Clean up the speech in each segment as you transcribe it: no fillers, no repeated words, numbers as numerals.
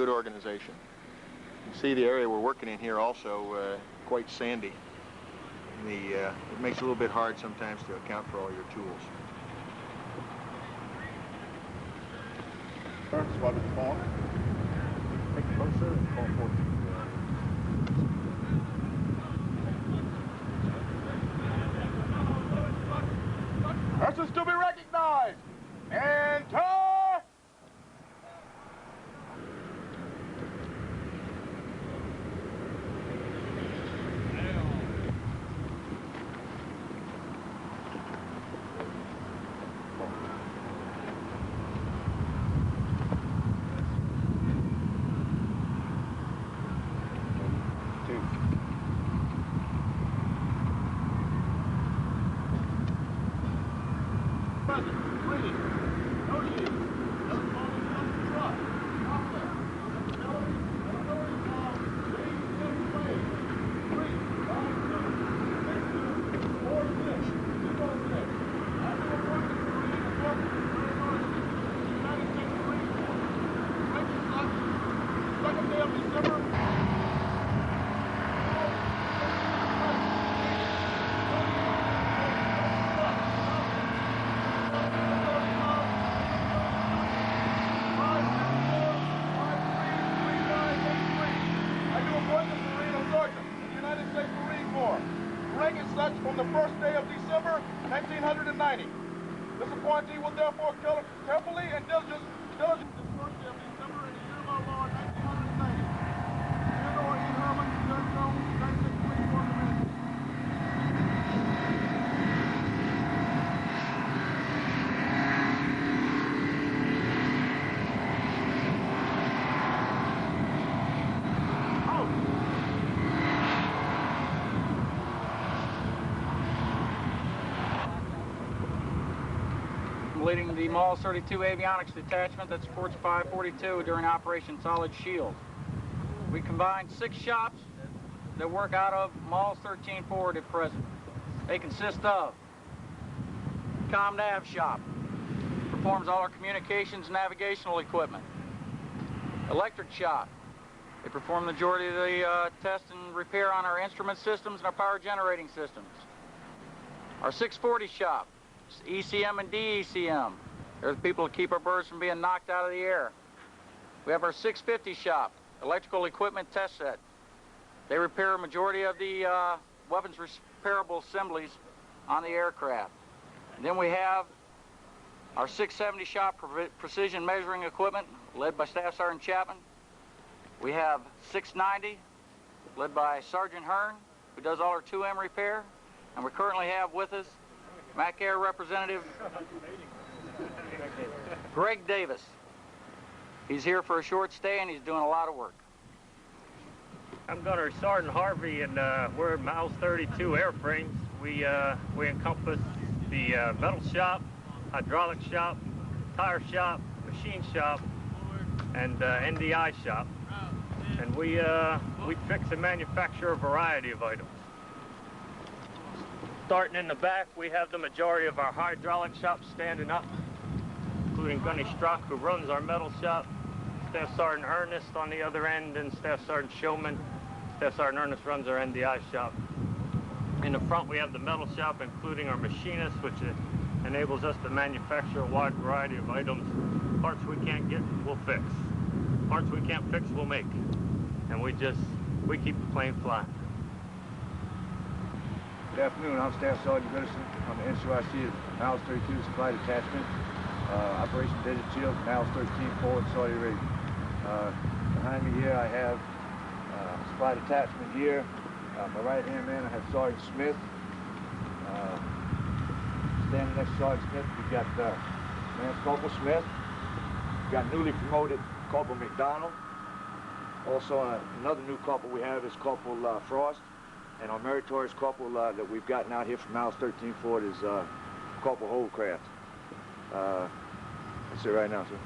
good organization. You see the area we're working in here also quite sandy. It makes it a little bit hard sometimes to account for all your tools. Swap the phone. Take it closer and call 14. Persons to be recognized. Enter! From the first day of December, 1990. This appointee will therefore carefully and diligently the first day of December in the year of our Lord, 1990. Theodore E. Herman, Judge Jones, 9634 Division. Leading the MALS 32 Avionics Detachment that supports 542 during Operation Solid Shield. We combined 6 shops that work out of MALS 13 forward at present. They consist of ComNav shop, performs all our communications and navigational equipment. Electric shop, they perform the majority of the test and repair on our instrument systems and our power generating systems. Our 640 shop, ECM and DECM. They're the people who keep our birds from being knocked out of the air. We have our 650 shop, electrical equipment test set. They repair a majority of the weapons repairable assemblies on the aircraft. And then we have our 670 shop, precision measuring equipment, led by Staff Sergeant Chapman. We have 690, led by Sergeant Hearn, who does all our 2M repair. And we currently have with us MacAir representative Greg Davis. He's here for a short stay and he's doing a lot of work. I'm Gunner Sergeant Harvey, and we're at MALS 32 airframes. We encompass the metal shop, hydraulic shop, tire shop, machine shop, and NDI shop. And we fix and manufacture a variety of items. Starting in the back, we have the majority of our hydraulic shop standing up, including Gunny Strzok, who runs our metal shop, Staff Sergeant Ernest on the other end, and Staff Sergeant Showman. Staff Sergeant Ernest runs our NDI shop. In the front, we have the metal shop, including our machinist, which enables us to manufacture a wide variety of items. Parts we can't get, we'll fix. Parts we can't fix, we'll make. And we keep the plane flying. Good afternoon, I'm Staff Sergeant Goodison. I'm the NCOIC at MALS 32 Supply Detachment, Operation Desert Shield, MALS 13 forward Saudi Arabia. Behind me here I have Supply Detachment here. My right hand man I have Sergeant Smith. Standing next to Sergeant Smith we've got Lance Corporal Smith. We've got newly promoted Corporal McDonald. Also another new corporal we have is Corporal Frost. And our meritorious corporal that we've gotten out here from MALS 13 forward is Corporal Holdcraft. That's it right now, sir.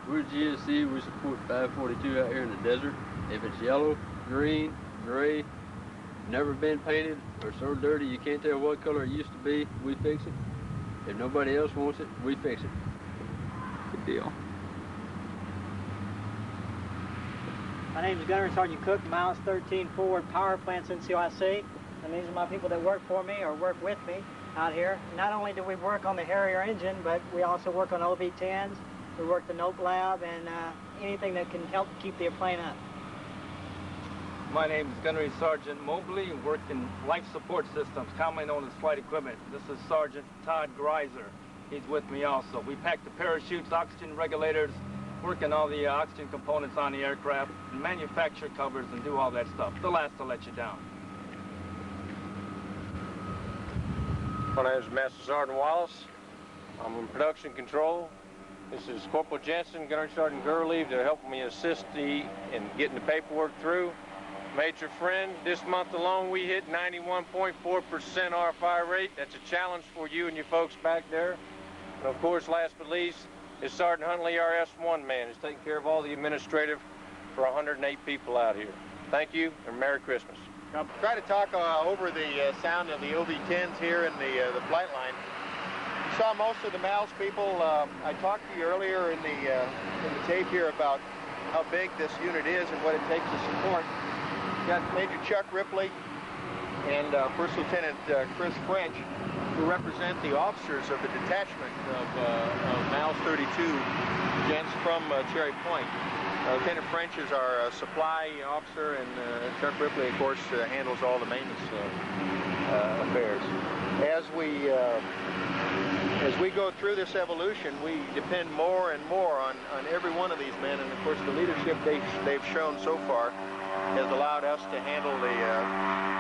We're GSC. We support 542 out here in the desert. If it's yellow, green, gray, never been painted, or so dirty you can't tell what color it used to be, we fix it. If nobody else wants it, we fix it. Good deal. My name is Gunnery Sergeant Cook, Miles 13 Forward Power Plants NCOIC, and these are my people that work for me or work with me out here. Not only do we work on the Harrier engine, but we also work on OB-10s, we work the Note Lab, and anything that can help keep the plane up. My name is Gunnery Sergeant Mobley, and work in life support systems, commonly known as flight equipment. This is Sergeant Todd Greiser. He's with me also. We pack the parachutes, oxygen regulators, work on all the oxygen components on the aircraft, and manufacture covers and do all that stuff. The last to let you down. My name is Master Sergeant Wallace. I'm in production control. This is Corporal Jensen, Gunnery Sergeant Gurley, to help me assist in getting the paperwork through. Major Friend, this month alone we hit 91.4% RFI rate. That's a challenge for you and your folks back there. And of course, last but least, is Sergeant Huntley, our S1 man, who's taking care of all the administrative for 108 people out here. Thank you, and Merry Christmas. I'll try to talk over the sound of the OB-10s here in the flight line. You saw most of the MALS people. I talked to you earlier in the tape here about how big this unit is and what it takes to support. Got Major Chuck Ripley and First Lieutenant Chris French, who represent the officers of the detachment of MALS 32 gents from Cherry Point. Lieutenant French is our supply officer, and Chuck Ripley, of course, handles all the maintenance affairs. As we go through this evolution, we depend more and more on every one of these men, and of course the leadership they've shown so far has allowed us to handle the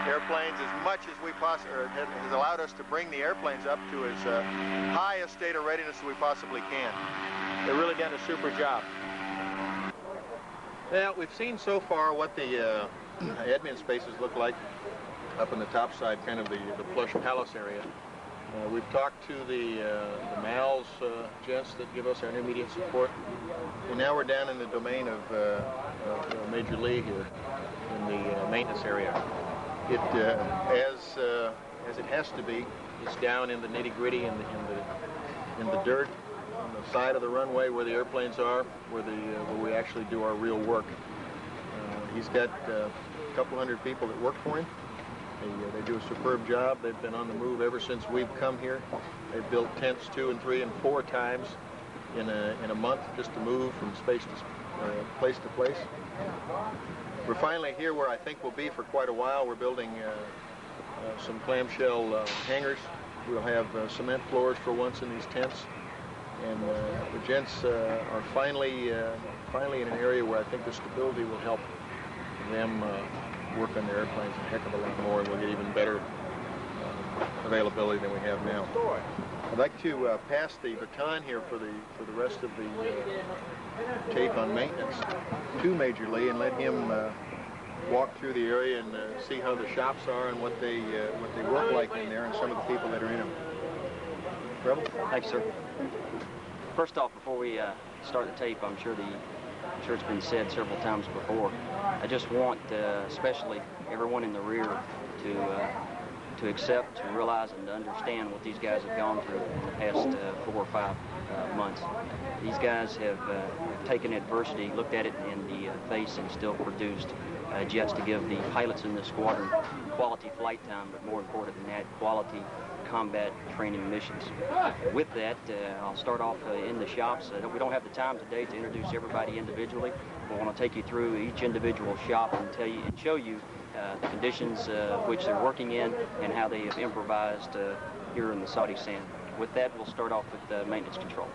airplanes as much as we possibly, has allowed us to bring the airplanes up to as high a state of readiness as we possibly can. They've really done a super job. Well, we've seen so far what the admin spaces look like up on the top side, kind of the plush palace area. We've talked to the MALS gents that give us our intermediate support, and now we're down in the domain of Major Lee here in the maintenance area. It as it has to be, it's down in the nitty-gritty in the dirt on the side of the runway where the airplanes are, where we actually do our real work. He's got a couple hundred people that work for him. They do a superb job. They've been on the move ever since we've come here. They've built tents 2 and 3 and 4 times in a month just to move from place to place. We're finally here where I think we'll be for quite a while. We're building some clamshell hangars. We'll have cement floors for once in these tents, and the gents are finally in an area where I think the stability will help them work on their airplanes a heck of a lot more, and we'll get even better availability than we have now. I'd like to pass the baton here for the rest of the tape on maintenance to Major Lee and let him walk through the area and see how the shops are and what they work like in there and some of the people that are in them. Rebel? Thank you, sir. First off, before we start the tape, I'm sure it's been said several times before. I just want, especially everyone in the rear, to accept, to realize, and to understand what these guys have gone through in the past 4 or 5 months. These guys have taken adversity, looked at it in the face, and still produced jets to give the pilots in the squadron quality flight time, but more important than that, quality combat training missions. With that, I'll start off in the shops. We don't have the time today to introduce everybody individually. We want to take you through each individual shop and tell you and show you the conditions which they're working in and how they have improvised here in the Saudi sand. With that, we'll start off with maintenance control.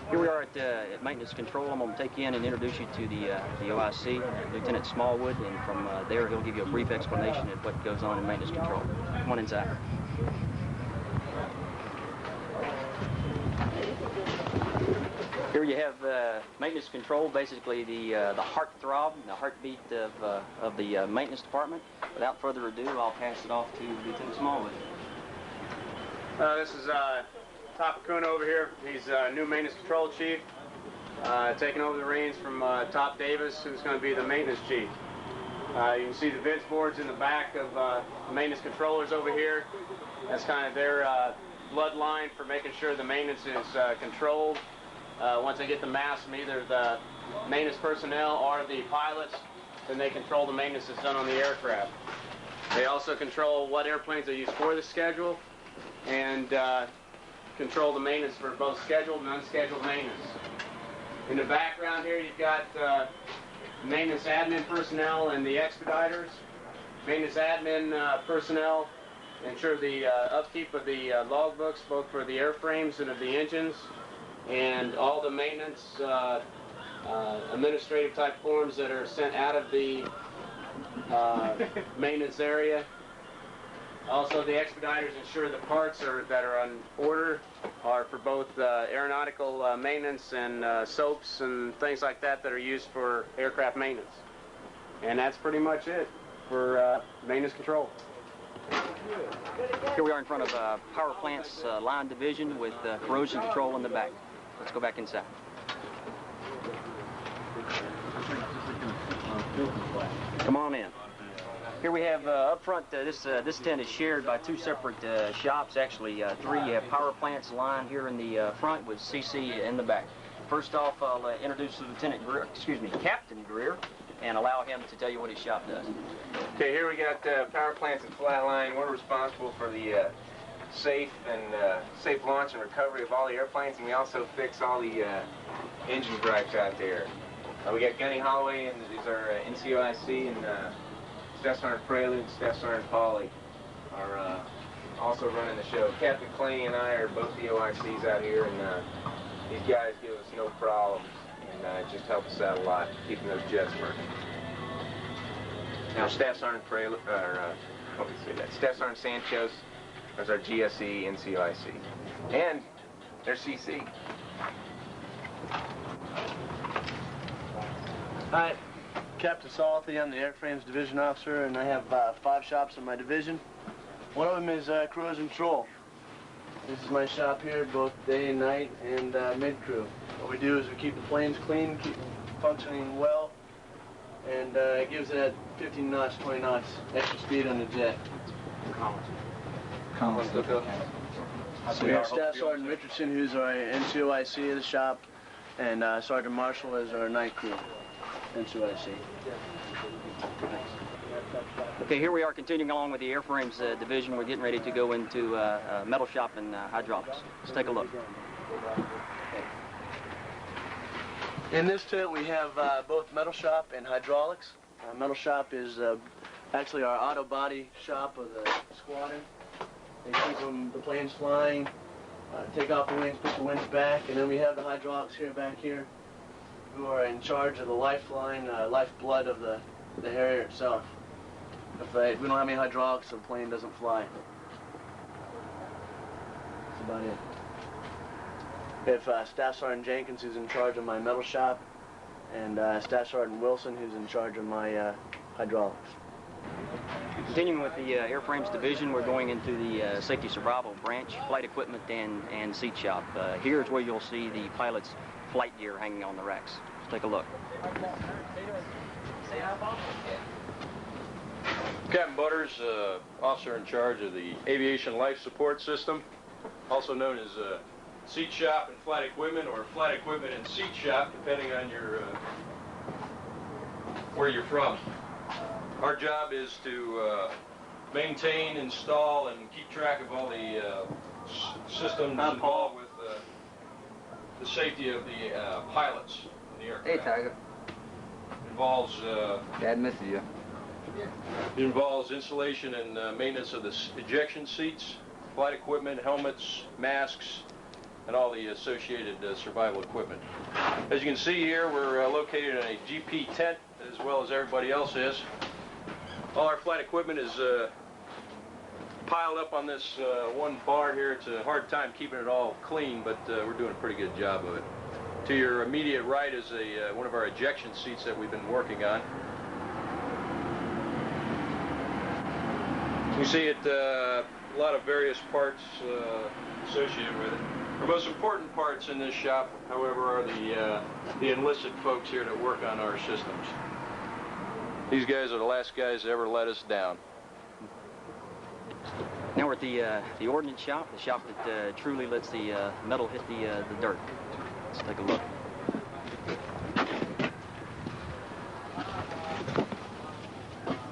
Here we are at maintenance control. I'm going to take you in and introduce you to the OIC, Lieutenant Smallwood, and from there he'll give you a brief explanation of what goes on in maintenance control. Come on inside. Here you have maintenance control, basically the heartthrob, the heartbeat of the maintenance department. Without further ado, I'll pass it off to Lieutenant Smallwood. This is Top Acuna over here. He's new maintenance control chief, taking over the reins from Top Davis, who's going to be the maintenance chief. You can see the vids boards in the back of the maintenance controllers over here. That's kind of their bloodline for making sure the maintenance is controlled Once they get the mass from either the maintenance personnel or the pilots, then they control the maintenance that's done on the aircraft. They also control what airplanes are used for the schedule and control the maintenance for both scheduled and unscheduled maintenance. In the background here, you've got maintenance admin personnel and the expediters. Maintenance admin personnel ensure the upkeep of the logbooks, both for the airframes and of the engines, and all the maintenance administrative type forms that are sent out of the maintenance area. Also, the expediters ensure the parts that are on order are for both aeronautical maintenance and soaps and things like that that are used for aircraft maintenance. And that's pretty much it for maintenance control. Here we are in front of Power Plant's line division with corrosion control in the back. Let's go back inside. Come on in. Here we have up front, this tent is shared by two separate shops, actually three. You have Power Plant's line here in the front with CC in the back. First off, I'll introduce Captain Greer, and allow him to tell you what his shop does. Okay, here we got Power Plants and Flatline. We're responsible for the safe launch and recovery of all the airplanes, and we also fix all the engine gripes out there. We got Gunny Holloway, and these are NCOIC, and Staff Sergeant Prelude, Staff Sergeant Pauly are also running the show. Captain Claney and I are both the OICs out here, and these guys give us no problems and just help us out a lot, keeping those jets working. Now, Staff Sergeant Prelude, Staff Sergeant Sanchez is our GSE, NCOIC, and their CC. Hi, Captain Salty. I'm the Airframes Division Officer, and I have 5 shops in my division. One of them is corrosion control. This is my shop here, both day and night, and mid-crew. What we do is we keep the planes clean, keep them functioning well, and it gives it at 15 knots, 20 knots extra speed on the jet. So we have Staff Sergeant Richardson, who's our NCOIC of the shop, and Sergeant Marshall is our night crew, NCOIC. Okay, here we are continuing along with the Airframes division. We're getting ready to go into metal shop and hydraulics. Let's take a look. In this tent we have both metal shop and hydraulics. Metal shop is actually our auto body shop of the squadron. They keep the planes flying, take off the wings, put the wings back, and then we have the hydraulics back here, who are in charge of the lifeline, lifeblood of the Harrier itself. If we don't have any hydraulics, the plane doesn't fly. That's about it. We have Staff Sergeant Jenkins, who's in charge of my metal shop, and Staff Sergeant Wilson, who's in charge of my hydraulics. Continuing with the Airframes division, we're going into the Safety Survival branch, flight equipment and seat shop. Here's where you'll see the pilot's flight gear hanging on the racks. Let's take a look. Captain Butters, officer in charge of the Aviation Life Support System, also known as seat shop and flight equipment, or flight equipment and seat shop, depending on your where you're from. Our job is to maintain, install, and keep track of all the systems involved with the safety of the pilots in the aircraft. Hey, Tiger. Involves Dad misses you. It involves installation and maintenance of the ejection seats, flight equipment, helmets, masks, and all the associated survival equipment. As you can see here, we're located in a GP tent, as well as everybody else is. All our flight equipment is piled up on this one bar here. It's a hard time keeping it all clean, but we're doing a pretty good job of it. To your immediate right is one of our ejection seats that we've been working on. You see it, a lot of various parts associated with it. The most important parts in this shop, however, are the enlisted folks here that work on our systems. These guys are the last guys that ever let us down. Now we're at the ordnance shop, the shop that truly lets the metal hit the dirt. Let's take a look.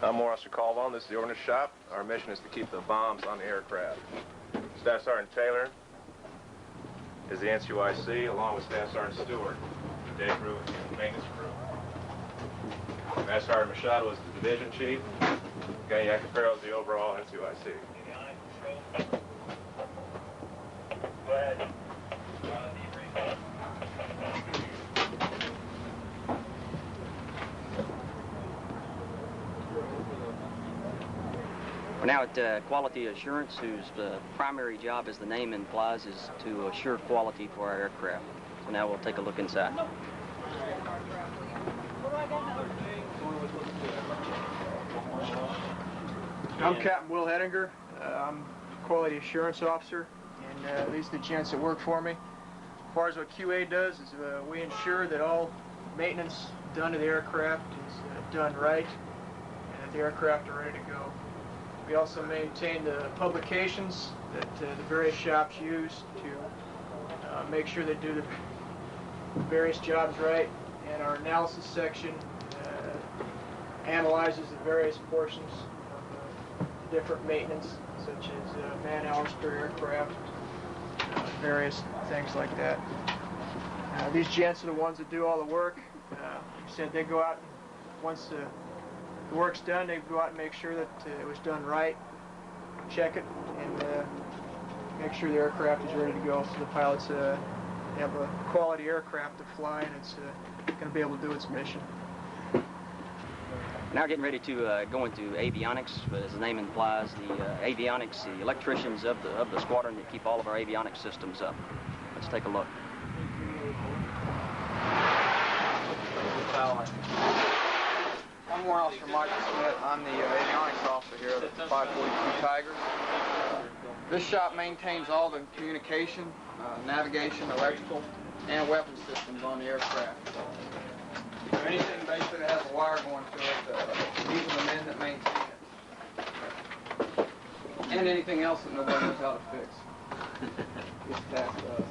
I'm Warren Officer Caldwell. This is the Ordnance Shop. Our mission is to keep the bombs on the aircraft. Staff Sergeant Taylor is the NCOIC, along with Staff Sergeant Stewart, the day crew and maintenance crew. Master Sergeant Machado is the division chief. Gunny Acaparo is the overall NCOIC. Go ahead. We're now at Quality Assurance, whose primary job, as the name implies, is to assure quality for our aircraft. So now we'll take a look inside. I'm Captain Will Hettinger. I'm Quality Assurance Officer, and these are the gents that work for me. As far as what QA does is we ensure that all maintenance done to the aircraft is done right, and that the aircraft are ready to go. We also maintain the publications that the various shops use to make sure they do the various jobs right, and our analysis section analyzes the various portions of different maintenance, such as man-hours per aircraft, various things like that. These gents are the ones that do all the work. Like I said, they go out, and once the work's done, they go out and make sure that it was done right, check it, and make sure the aircraft is ready to go, so the pilots have a quality aircraft to fly, and it's going to be able to do its mission. Now getting ready to go into avionics, as the name implies, the avionics, the electricians of the squadron that keep all of our avionics systems up. Let's take a look. I'm Warrant Officer Michael Smith. I'm the avionics officer here at the 542 Tigers. This shop maintains all the communication, navigation, electrical, and weapon systems on the aircraft. Anything basically that has a wire going to it, these are the men that maintain it. And anything else that nobody knows how to fix. It's tasked to us.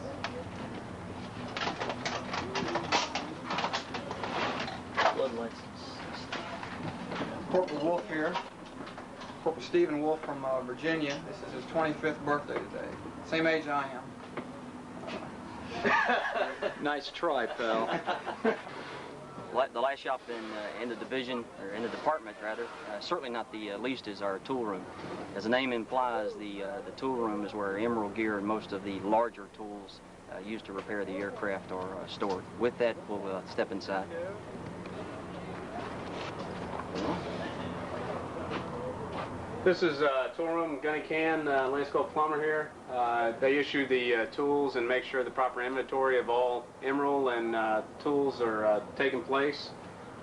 Corporal Wolf here. Corporal Stephen Wolf from Virginia. This is his 25th birthday today. Same age I am. Nice try, pal. The last shop in the division, or in the department rather, certainly not the least, is our tool room. As the name implies, the tool room is where Emerald gear and most of the larger tools used to repair the aircraft are stored. With that, we'll step inside. This is tool room, Gunny Can, Landscope Plumber here. They issue the tools and make sure the proper inventory of all Emerald and tools are taking place.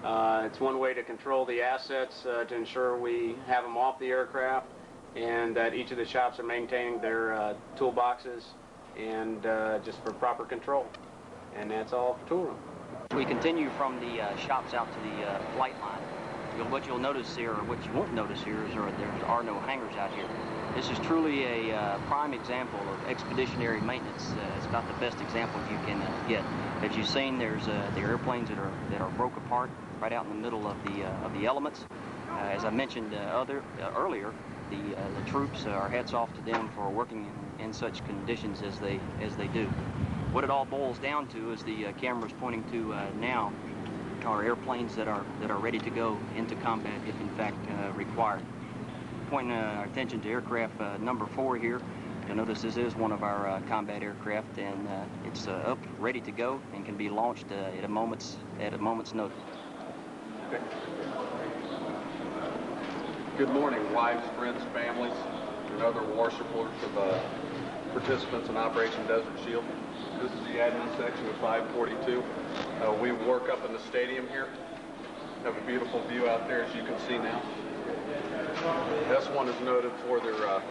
It's one way to control the assets to ensure we have them off the aircraft, and that each of the shops are maintaining their toolboxes and just for proper control. And that's all for tool room. We continue from the shops out to the flight line. What you'll notice here, or what you won't notice here, is there are no hangars out here. This is truly a prime example of expeditionary maintenance. It's about the best example you can get. As you've seen, there's the airplanes that are broke apart right out in the middle of the elements. As I mentioned earlier, the troops, our hats off to them for working in such conditions as they do. What it all boils down to is the camera's pointing to now are airplanes that are ready to go into combat if in fact required. Pointing our attention to aircraft number 4 here. You'll notice this is one of our combat aircraft, and it's up, ready to go, and can be launched at a moment's notice. Okay. Good morning, wives, friends, families, and other war supporters of participants in Operation Desert Shield. This is the admin section of 542. We work up in the stadium here. Have a beautiful view out there, as you can see now. S1 is noted for their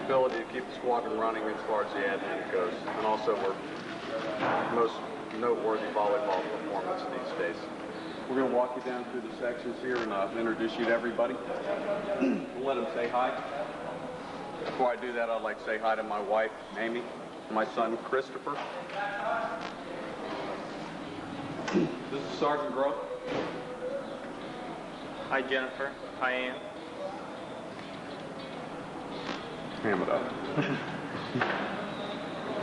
ability to keep the squadron running as far as the admin goes, and also our most noteworthy volleyball performance these days. We're going to walk you down through the sections here and introduce you to everybody. We'll let them say hi. Before I do that, I'd like to say hi to my wife, Amy. My son, Christopher. This is Sergeant Groth. Hi, Jennifer. Hi, Ann. Ham it up.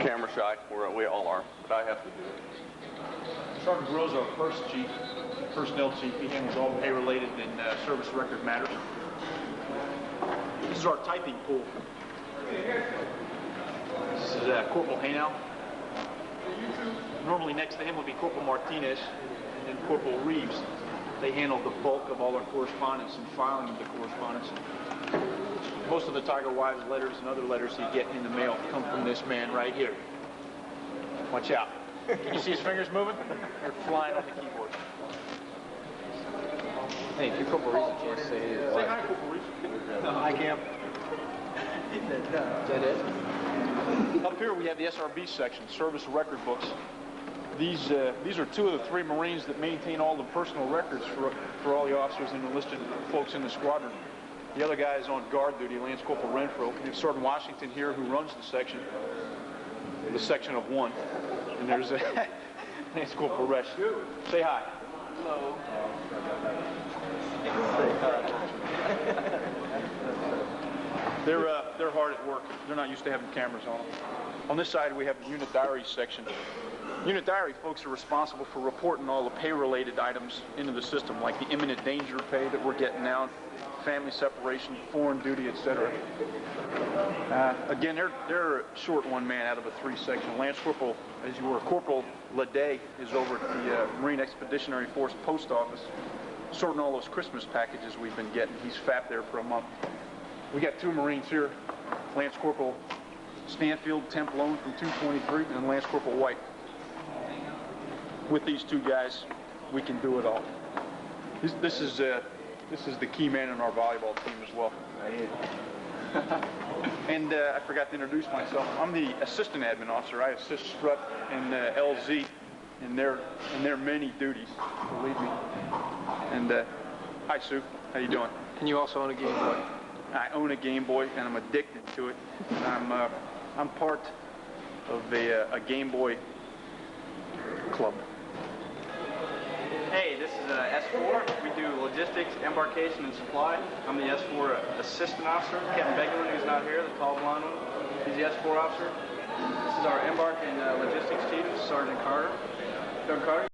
Camera shy, we all are, but I have to do it. Sergeant Groth is our first chief, personnel chief. He handles all pay-related and service record matters. This is our typing pool. This is Corporal Haynow. Normally next to him would be Corporal Martinez and then Corporal Reeves. They handle the bulk of all our correspondence and filing of the correspondence. Most of the Tiger Wives letters and other letters you get in the mail come from this man right here. Watch out. Can you see his fingers moving? They're flying on the keyboard. Hey, if you're Corporal Reeves, you just say hi, Corporal Reeves. Hi, Cam. Is that it? Up here we have the SRB section, service record books. These are two of the three Marines that maintain all the personal records for all the officers and enlisted folks in the squadron. The other guy is on guard duty, Lance Corporal Renfro. We have Sergeant Washington here who runs the section of one. And there's Lance Corporal Resch. Say hi. Hello. They're hard at work. They're not used to having cameras on them. On this side, we have the unit diary section. Unit diary folks are responsible for reporting all the pay-related items into the system, like the imminent danger pay that we're getting now, family separation, foreign duty, etc. Again, they're a short one man out of a three-section. Lance Corporal, as you were, Corporal Leday is over at the Marine Expeditionary Force Post Office, sorting all those Christmas packages we've been getting. He's fapped there for a month. We got two Marines here, Lance Corporal Stanfield, temp loan from 223, and Lance Corporal White. With these two guys, we can do it all. This is the key man in our volleyball team as well. And I forgot to introduce myself. I'm the assistant admin officer. I assist Strut and LZ in their many duties, believe me. And hi, Sue. How you doing? And you also own a Game Boy? I own a Game Boy, and I'm addicted to it. And I'm part of a Game Boy club. Hey, this is S4. We do logistics, embarkation, and supply. I'm the S4 assistant officer. Kevin Beglin, who's not here, the tall blonde one. He's the S4 officer. This is our embark and logistics chief, Sergeant Carter. Doug Carter.